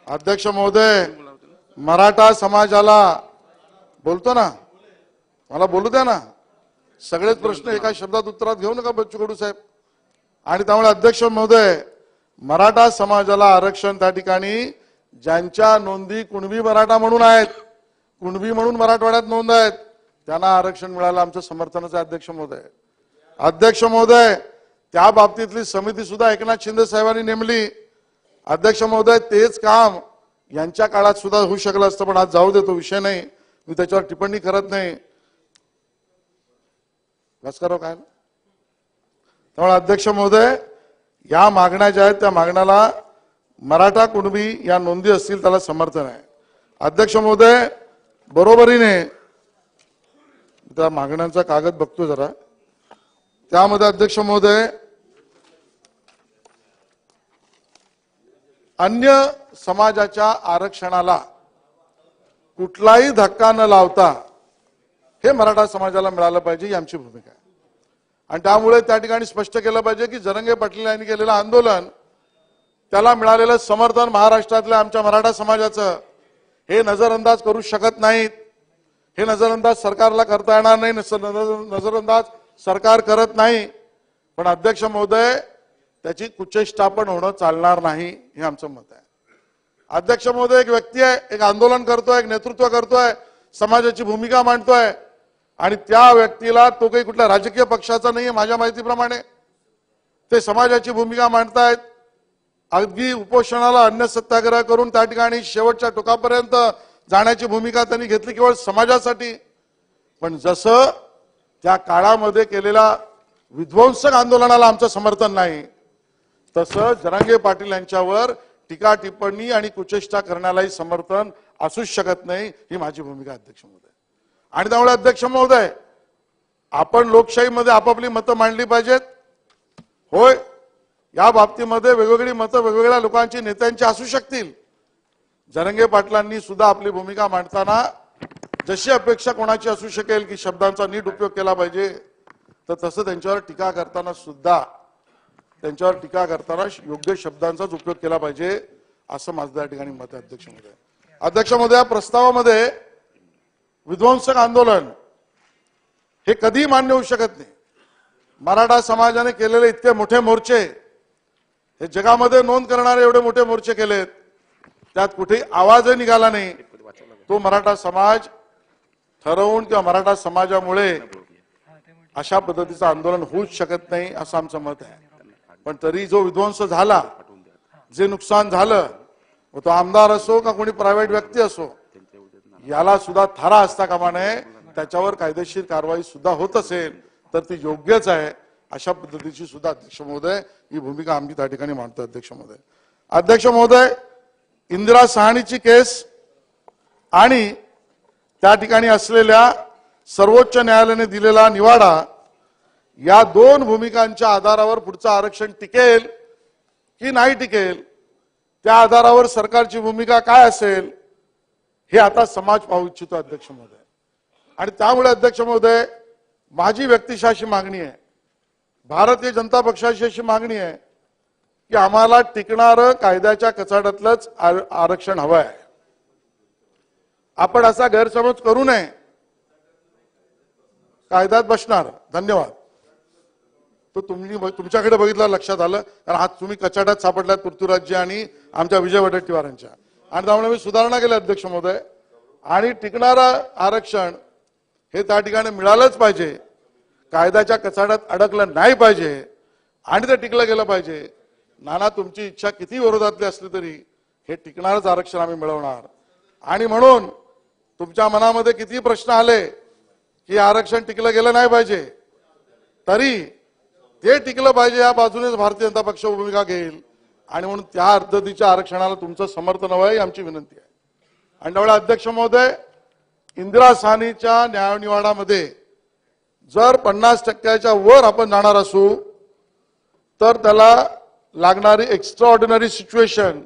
अध्यक्ष महोदय मराठा समाजाला बोलतो ना, मला बोलू द्या ना, सगळेच प्रश्न एका शब्दात उत्तरात घेऊ नका बच्चू कडू साहेब. आणि त्यामुळे अध्यक्ष महोदय मराठा समाजाला आरक्षण त्या ठिकाणी ज्यांच्या नोंदी कुणबी मराठा म्हणून आहेत, कुणबी म्हणून मराठवाड्यात नोंद आहेत, त्यांना आरक्षण मिळालं आमचं समर्थनच आहे. अध्यक्ष महोदय त्या बाबतीतली समिती सुद्धा एकनाथ शिंदे साहेबांनी नेमली. अध्यक्ष महोदय, तेच काम यांच्या काळात सुद्धा होऊ शकलं असतं, पण आज जाऊ दे, तो विषय नाही, मी त्याच्यावर टिप्पणी करत नाही. बस करो काय. त्यामुळे अध्यक्ष महोदय, या मागण्या ज्या आहेत त्या मागण्याला मराठा कुणबी या नोंदी असतील त्याला समर्थन आहे. अध्यक्ष महोदय, बरोबरीने त्या मागण्यांचा कागद बघतो जरा, त्यामध्ये अध्यक्ष महोदय अन्य समाजाच्या आरक्षणाला कुठलाही धक्का न लावता हे मराठा समाजाला मिळालं पाहिजे ही आमची भूमिका आहे. आणि त्यामुळे त्या ठिकाणी स्पष्ट केलं पाहिजे की जरांगे पाटील यांनी केलेलं आंदोलन, त्याला मिळालेलं समर्थन महाराष्ट्रातल्या आमच्या मराठा समाजाचं हे नजरअंदाज करू शकत नाहीत. हे नजरअंदाज सरकारला करता येणार नाही, नजरअंदाज सरकार करत नाही. पण अध्यक्ष महोदय, त्याची कुचेष्टा पण होणं चालणार नाही हे आमचं मत आहे. अध्यक्ष महोदय, एक व्यक्ती आहे, एक आंदोलन करतोय, एक नेतृत्व करतोय, समाजाची भूमिका मांडतोय, आणि त्या व्यक्तीला, तो काही कुठल्या राजकीय पक्षाचा नाहीये माझ्या माहितीप्रमाणे, ते समाजाची भूमिका मांडतायत. अगदी उपोषणाला अन्न सत्याग्रह करून त्या ठिकाणी शेवटच्या टोकापर्यंत जाण्याची भूमिका त्यांनी घेतली केवळ समाजासाठी. पण जसं त्या काळामध्ये केलेल्या विध्वंसक आंदोलनाला आमचं समर्थन नाही, तसं जरांगे पाटील यांच्यावर टीका टिप्पणी आणि कुचेष्टा करण्यालाही समर्थन असूच शकत नाही ही माझी भूमिका अध्यक्ष महोदय. आणि त्यामुळे अध्यक्ष महोदय, आपण लोकशाहीमध्ये आपापली मतं मांडली पाहिजेत. होय, या बाबतीमध्ये वेगवेगळी मतं वेगवेगळ्या लोकांची, नेत्यांची असू शकतील. जरांगे पाटलांनी सुद्धा आपली भूमिका मांडताना जशी अपेक्षा कोणाची असू शकेल की शब्दांचा नीट उपयोग केला पाहिजे, तर तसं त्यांच्यावर टीका करताना सुद्धा योग्य शब्दांचाच उपयोग केला पाहिजे असं माझं त्या ठिकाणी मत आहे अध्यक्ष महोदय. अध्यक्ष महोदय, या प्रस्तावामध्ये विध्वंसक आंदोलन हे कधी मान्य होऊ शकत नाही. मराठा समाजाने केलेले इतके मोठे मोर्चे, हे जगामध्ये नोंद करणारे एवढे मोठे मोर्चे केलेत, त्यात कुठेही आवाजही निघाला नाही. तो मराठा समाज ठरवून किंवा मराठा समाजामुळे अशा पद्धतीचं आंदोलन होऊच शकत नाही असं आमचं मत आहे. पण तरी जो विध्वंस झाला, जे नुकसान झालं, तो आमदार असो का कोणी प्रायव्हेट व्यक्ती असो, याला सुद्धा थारा असता कामा नये. त्याच्यावर कायदेशीर कारवाई सुद्धा होत असेल तर ती योग्यच आहे. अशा पद्धतीची सुद्धा अध्यक्ष महोदय ही भूमिका आम्ही त्या ठिकाणी मांडतो अध्यक्ष महोदय. अध्यक्ष महोदय, इंदिरा सहानीची केस आणि त्या ठिकाणी असलेल्या सर्वोच्च न्यायालयाने दिलेला निवाडा, या दोन भूमिकांच्या आधारावर पुढचं आरक्षण टिकेल की नाही टिकेल, त्या आधारावर सरकारची भूमिका काय असेल हे आता समाज पाहू इच्छितो अध्यक्ष महोदय. आणि त्यामुळे अध्यक्ष महोदय, माझी व्यक्तिशः अशी मागणी आहे, भारतीय जनता पक्षाची अशी मागणी आहे की आम्हाला टिकणारं कायद्याच्या कचाड्यातलंच आरक्षण हवं आहे. आपण असा गैरसमज करू नये, कायद्यात बसणार. धन्यवाद. तो तुमच्याकडे बघितलं लक्षात आलं, कारण आज तुम्ही कचाड्यात सापडल्यात पृथ्वीराजजी आणि आमच्या विजय वडेट्टीवारांच्या, आणि त्यामुळे मी सुधारणा केली अध्यक्ष महोदय. आणि टिकणारं आरक्षण हे त्या ठिकाणी मिळालंच पाहिजे, कायद्याच्या कचाड्यात अडकलं नाही पाहिजे, आणि ते टिकलं गेलं पाहिजे. नाना तुमची इच्छा किती विरोधातली असली तरी हे टिकणारच आरक्षण आम्ही मिळवणार. आणि म्हणून तुमच्या मनामध्ये किती प्रश्न आले की आरक्षण टिकलं गेलं नाही पाहिजे, तरी ते टिकलं पाहिजे या बाजूनेच भारतीय जनता पक्ष भूमिका घेईल. आणि म्हणून त्या पद्धतीच्या आरक्षणाला तुमचं समर्थन हवं ही आमची विनंती आहे. आणि त्यामुळे अध्यक्ष महोदय, इंदिरा सहानीच्या न्यायनिवाडामध्ये जर 50% वर आपण जाणार असू तर त्याला लागणारी एक्स्ट्राऑर्डिनरी सिच्युएशन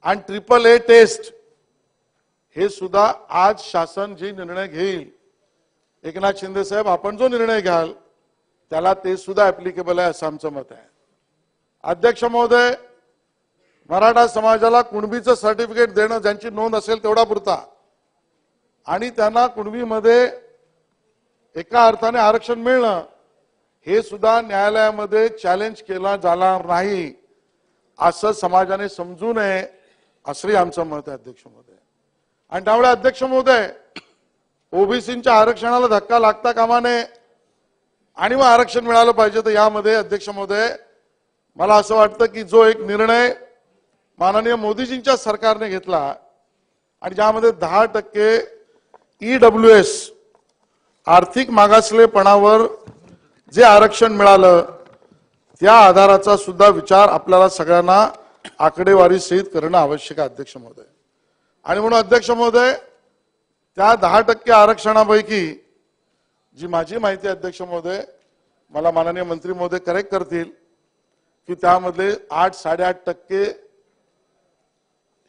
आणि AAA टेस्ट हे सुद्धा आज शासन जे निर्णय घेईल, एकनाथ शिंदे साहेब आपण जो निर्णय घ्याल त्याला ते सुद्धा ऍप्लिकेबल आहे असं आमचं मत आहे. अध्यक्ष महोदय, मराठा समाजाला कुणबीचं सर्टिफिकेट देणं, ज्यांची नोंद असेल तेवढा पुरता, आणि त्यांना कुणबीमध्ये एका अर्थाने आरक्षण मिळणं हे सुद्धा न्यायालयामध्ये चॅलेंज केला जाणार नाही असं समाजाने समजू नये असंही आमचं मत आहे अध्यक्ष महोदय. आणि त्यामुळे अध्यक्ष महोदय, ओबीसीच्या आरक्षणाला धक्का लागता कामा नये, आणि मग आरक्षण मिळालं पाहिजे. तर यामध्ये अध्यक्ष महोदय मला असं वाटतं की जो एक निर्णय माननीय मोदीजींच्या सरकारने घेतला आणि ज्यामध्ये 10% EWS आर्थिक मागासलेपणावर जे आरक्षण मिळालं त्या आधाराचा सुद्धा विचार आपल्याला सगळ्यांना आकडेवारी सहित करणं आवश्यक आहे अध्यक्ष महोदय. आणि म्हणून अध्यक्ष महोदय त्या 10% आरक्षणापैकी जी माझी माहिती अध्यक्ष महोदय मला माननीय मंत्री महोदय करेक्ट करतील की त्यामध्ये 8-8.5%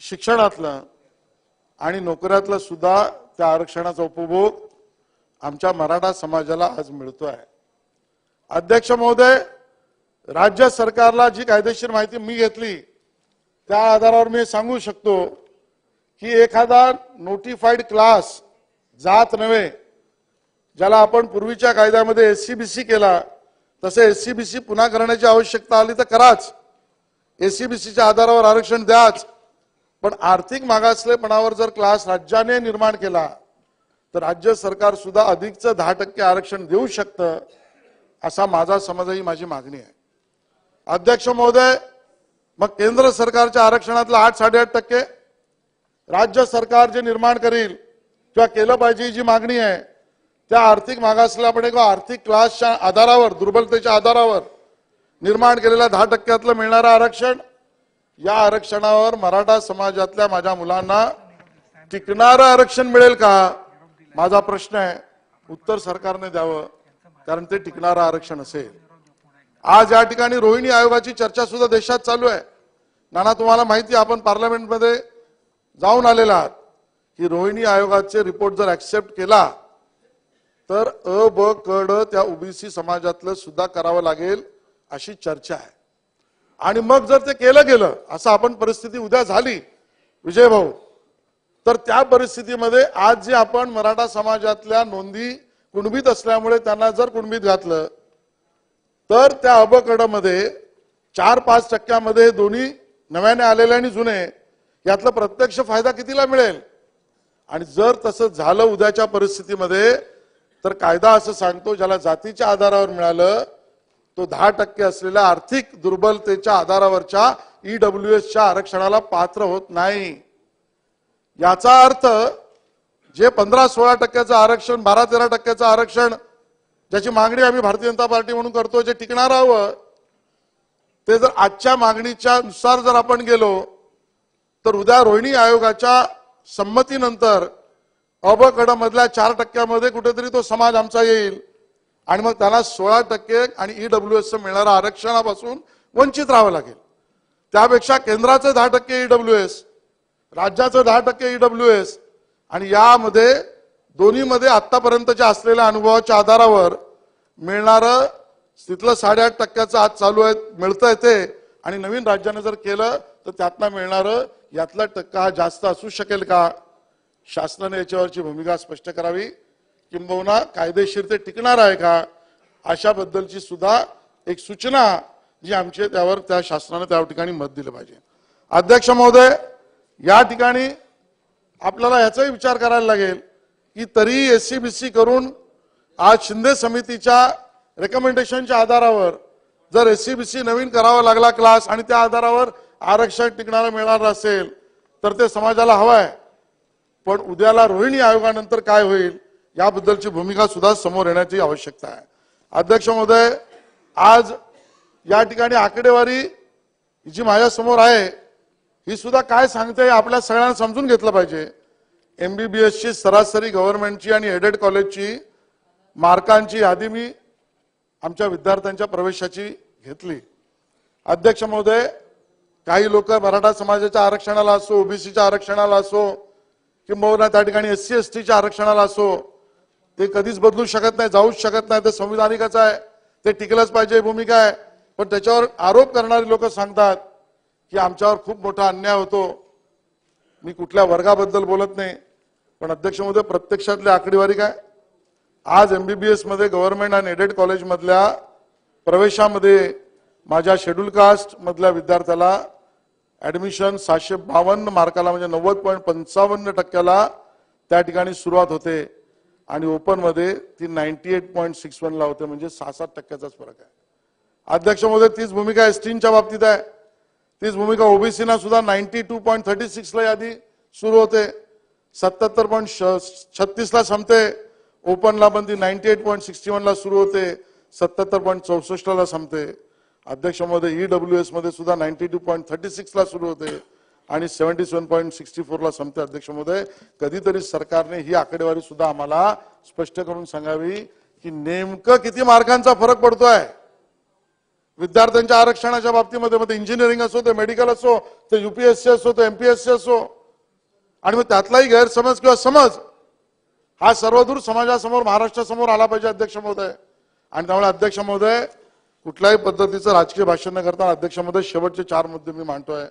शिक्षणातलं आणि नोकऱ्यातलं सुद्धा त्या आरक्षणाचा उपभोग आमच्या मराठा समाजाला आज मिळतोय. अध्यक्ष महोदय राज्य सरकारला जी कायदेशीर माहिती मी घेतली त्या आधारावर मी सांगू शकतो की एखादा नोटिफाईड क्लास जात नव्हे ज्याला आपण पूर्वीच्या कायद्यामध्ये SCBC केला तसे SCBC पुन्हा करण्याची आवश्यकता आली तर कराच. SCBCच्या आधारावर आरक्षण द्याच. पण आर्थिक मागासलेपणावर जर क्लास राज्याने निर्माण केला तर राज्य सरकार सुद्धा अधिकचं 10% आरक्षण देऊ शकतं असा माझा समज ही माझी मागणी आहे. अध्यक्ष महोदय मग केंद्र सरकारच्या आरक्षणातलं 8-8.5% राज्य सरकार जे निर्माण करील किंवा केलं पाहिजे जी मागणी आहे त्या आर्थिक मागासलेपणे किंवा आर्थिक क्लासच्या आधारावर दुर्बलतेच्या आधारावर निर्माण केलेल्या 10%तलं मिळणारं आरक्षण या आरक्षणावर मराठा समाजातल्या माझ्या मुलांना टिकणारं आरक्षण मिळेल का माझा प्रश्न आहे. उत्तर सरकारने द्यावं कारण ते टिकणारं आरक्षण असेल. आज या ठिकाणी रोहिणी आयोगाची चर्चा सुद्धा देशात चालू आहे. नाना तुम्हाला माहिती आपण पार्लमेंटमध्ये जाऊन आलेला आहात की रोहिणी आयोगाचे रिपोर्ट जर ऍक्सेप्ट केला तर अ ब क ड त्या ओबीसी समाजातलं सुद्धा करावं लागेल अशी चर्चा आहे. आणि मग जर ते केलं गेलं असं आपण परिस्थिती उद्या झाली विजय भाऊ तर त्या परिस्थितीमध्ये आज जे आपण मराठा समाजातल्या नोंदी कुणबीत असल्यामुळे त्यांना जर कुणबीत घातलं तर त्या अ ब क ड मध्ये 4-5% दोन्ही नव्याने आलेले आणि जुने यातला प्रत्यक्ष फायदा कितीला मिळेल. आणि जर तसं झालं उद्याच्या परिस्थितीमध्ये तर कायदा असं सांगतो ज्याला जातीच्या आधारावर मिळालं तो 10% असलेल्या आर्थिक दुर्बलतेच्या आधारावरच्या EWSच्या आरक्षणाला पात्र होत नाही. याचा अर्थ जे 15-16% आरक्षण 12-13% आरक्षण ज्याची मागणी आम्ही भारतीय जनता पार्टी म्हणून करतो जे टिकणार हवं ते जर आजच्या मागणीच्या नुसार जर आपण गेलो तर उद्या रोहिणी आयोगाच्या संमतीनंतर अ ब क ड मधल्या 4% कुठेतरी तो समाज आमचा येईल आणि मग त्याला 16% आणि EWS मिळणाऱ्या आरक्षणापासून वंचित राहावं लागेल. त्यापेक्षा केंद्राचं 10% EWS राज्याचं 10% EWS आणि यामध्ये दोन्हीमध्ये आतापर्यंतच्या असलेल्या अनुभवाच्या आधारावर मिळणारं तिथलं 8.5% आज चालू आहे मिळतंय ते आणि नवीन राज्याने जर केलं तर त्यातनं मिळणारं यातला टक्का जास्त असू शकेल का शासनाने याच्यावरची भूमिका स्पष्ट करावी. किंबहुना कायदेशीर ते टिकणार आहे का अशाबद्दलची सुद्धा एक सूचना जी आमची त्यावर त्या शासनाने त्या ठिकाणी मत दिलं पाहिजे. अध्यक्ष महोदय या ठिकाणी आपल्याला याचाही विचार करायला लागेल की तरी SCBC करून आज शिंदे समितीच्या रेकमेंडेशनच्या आधारावर जर SCBC नवीन करावा लागला क्लास आणि त्या आधारावर आरक्षण टिकणारं मिळणार असेल तर ते समाजाला हवं आहे. पण उद्याला रोहिणी आयोगानंतर काय होईल याबद्दलची भूमिका सुद्धा समोर येण्याची आवश्यकता आहे. अध्यक्ष महोदय आज या ठिकाणी आकडेवारी जी माझ्या समोर आहे ही सुद्धा काय सांगते आपल्या सगळ्यांना समजून घेतलं पाहिजे. MBBS ची सरासरी गव्हर्नमेंटची आणि एडेड कॉलेजची मार्कांची यादी मी आमच्या विद्यार्थ्यांच्या प्रवेशाची घेतली. अध्यक्ष महोदय काही लोक मराठा समाजाच्या आरक्षणाला असो ओबीसीच्या आरक्षणाला असो किंबहुना त्या ठिकाणी SC STच्या आरक्षणाला असो ते कधीच बदलू शकत नाही जाऊच शकत नाही ते संविधानिकच आहे ते टिकलंच पाहिजे भूमिका आहे. पण त्याच्यावर आरोप करणारी लोक सांगतात की आमच्यावर खूप मोठा अन्याय होतो. मी कुठल्या वर्गाबद्दल बोलत नाही पण अध्यक्ष महोदय प्रत्यक्षातली आकडेवारी काय आज MBBS मध्ये गव्हर्नमेंट आणि एडेड कॉलेज मधल्या प्रवेशामध्ये माझ्या शेड्यूल कास्ट मधल्या विद्यार्थ्याला ऍडमिशन 752 मार्काला म्हणजे 90.55% त्या ठिकाणी सुरुवात होते आणि ओपन मध्ये ती 98.61 ला होते, म्हणजे 6-7 टक्क्याचाच फरक आहे. अध्यक्ष महोदय, तीच भूमिका एसटीच्या बाबतीत आहे. तीच भूमिका ओबीसीना सुद्धा 92.36 ला यादी सुरू होते, 77.36 ला संपते. ओपनला पण ती 98.61 ला सुरू होते, 77.64 ला संपते. अध्यक्ष महोदय, ईडब्ल्यूएस मध्ये सुद्धा 92.36 ला सुरू होते आणि 77.64 ला संपते. अध्यक्ष महोदय, कधीतरी सरकारने ही आकडेवारी सुद्धा आम्हाला स्पष्ट करून सांगावी की नेमकं किती मार्कांचा फरक पडतोय विद्यार्थ्यांच्या आरक्षणाच्या बाबतीमध्ये. मध्ये इंजिनिअरिंग असो, ते मेडिकल असो, ते युपीएससी असो, ते एमपीएससी असो, आणि मग त्यातलाही गैरसमज किंवा समज हा सर्वदूर समाजासमोर, महाराष्ट्रासमोर आला पाहिजे. अध्यक्ष महोदय, आणि त्यामुळे अध्यक्ष महोदय, कुठल्याही पद्धतीचं राजकीय भाषण न करता अध्यक्ष महोदय, शेवटचे 4 मुद्दे मी मांडतोय.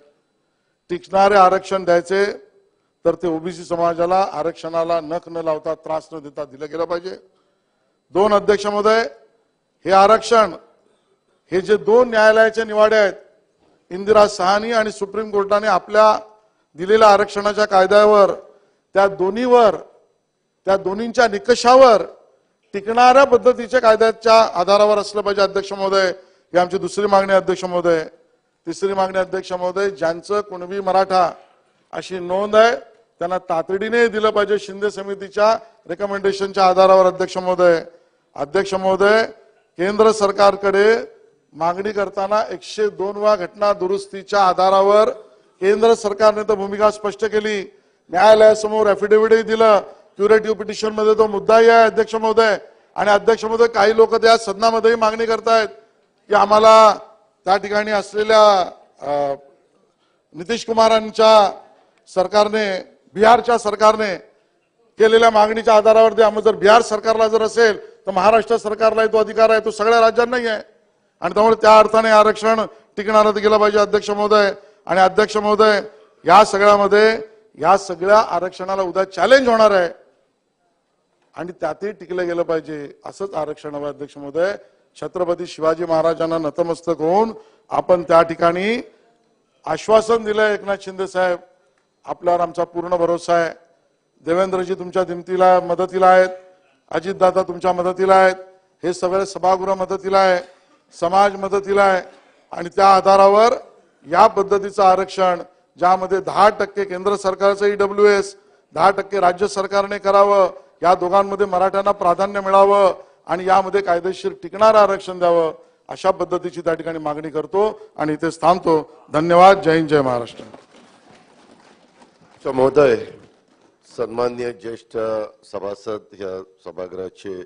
टिकणारे आरक्षण द्यायचे तर ते ओबीसी समाजाला आरक्षणाला नख न लावता, त्रास न देता दिलं गेलं पाहिजे. 2, अध्यक्ष महोदय, हे आरक्षण, हे जे 2 न्यायालयाचे निवाडे आहेत, इंदिरा साहनी आणि सुप्रीम कोर्टाने आपल्या दिलेल्या आरक्षणाच्या कायद्यावर, त्या दोन्हींच्या निकषावर टिकणाऱ्या पद्धतीच्या कायद्याच्या आधारावर असलं पाहिजे. अध्यक्ष महोदय, ही आमची दुसरी मागणी आहे. अध्यक्ष महोदय, तिसरी मागणी, अध्यक्ष महोदय, ज्यांचं कुणबी मराठा अशी नोंद आहे त्यांना तातडीने दिलं पाहिजे शिंदे समितीच्या रेकमेंडेशनच्या आधारावर. अध्यक्ष महोदय, केंद्र सरकारकडे मागणी करताना 102व्या घटना दुरुस्तीच्या आधारावर केंद्र सरकारने तर भूमिका स्पष्ट केली, न्यायालयासमोर ॲफिडेव्हिटही दिलं, क्युरेटिव्ह पिटिशन मध्ये तो मुद्दाही आहे. अध्यक्ष महोदय, आणि अध्यक्ष महोदय, काही लोक त्या सदनामध्येही मागणी करतायत की आम्हाला त्या ठिकाणी असलेल्या नितीश कुमारांच्या सरकारने, बिहारच्या सरकारने केलेल्या मागणीच्या आधारावर द्या. मग जर बिहार सरकारला जर असेल तर महाराष्ट्र सरकारलाही तो अधिकार आहे, तो सगळ्या राज्यांनाही आहे, आणि त्यामुळे त्या अर्थाने आरक्षण टिकणारं गेलं पाहिजे. अध्यक्ष महोदय, आणि अध्यक्ष महोदय, या सगळ्या आरक्षणाला उद्या चॅलेंज होणार आहे आणि त्यातही टिकलं गेलं पाहिजे, असंच आरक्षण हवं. अध्यक्ष महोदय, छत्रपती शिवाजी महाराजांना नतमस्तक होऊन आपण त्या ठिकाणी आश्वासन दिलंय. एकनाथ शिंदे साहेब, आपल्यावर आमचा पूर्ण भरोसा आहे. देवेंद्रजी तुमच्या मदतीला आहेत, अजितदादा तुमच्या मदतीला आहेत, हे सगळे सभागृह मदतीला आहे, समाज मदतीला आहे, आणि त्या आधारावर या पद्धतीचं आरक्षण, ज्यामध्ये 10% केंद्र सरकारचं ईडब्ल्यूएस, 10% राज्य सरकारने करावं, या दोघांमध्ये मराठ्यांना प्राधान्य मिळावं आणि यामध्ये कायदेशीर टिकणारं आरक्षण द्यावं, अशा पद्धतीची त्या ठिकाणी मागणी करतो आणि इथे थांबतो. धन्यवाद. जय हिंद, जय महाराष्ट्र. महोदय, सन्माननीय ज्येष्ठ सभासद या सभागृहाचे